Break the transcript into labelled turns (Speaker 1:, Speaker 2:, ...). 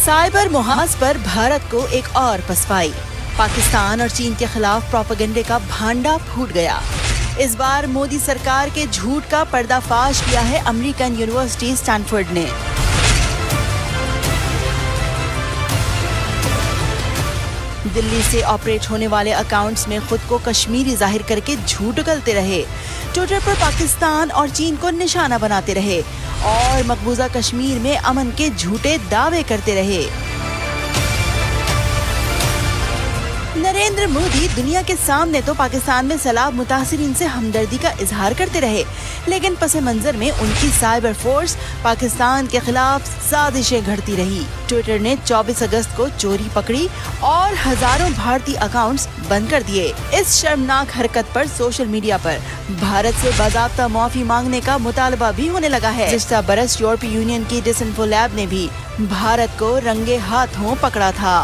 Speaker 1: Cyber मुहाज पर भारत को एक और पसपाई। पाकिस्तान और चीन के खिलाफ प्रोपेगेंडे का भांडा फूट गया। इस बार मोदी सरकार के झूठ का पर्दाफाश किया है अमेरिकन यूनिवर्सिटी स्टैनफोर्ड ने। दिल्ली से ऑपरेट होने वाले अकाउंट्स में खुद को कश्मीरी जाहिर करके झूठ उगलते रहे, ट्विटर पर पाकिस्तान और चीन को निशाना बनाते रहे और मकबूजा कश्मीर में अमन के झूठे दावे करते रहे। नरेंद्र मोदी दुनिया के सामने तो पाकिस्तान में सैलाब मुतासिरीन से हमदर्दी का इजहार करते रहे, लेकिन पसे मंजर में उनकी साइबर फोर्स पाकिस्तान के खिलाफ साजिशें घड़ती रही। ट्विटर ने 24 अगस्त को चोरी पकड़ी और हजारों भारतीय अकाउंट्स बंद कर दिए। इस शर्मनाक हरकत पर सोशल मीडिया पर भारत से बाज़ाब्ता माफी मांगने का मुतालबा भी होने लगा है। गुज़िश्ता बरस यूरोपीय यूनियन की डिसइंफो लैब ने भी भारत को रंगे हाथों पकड़ा था।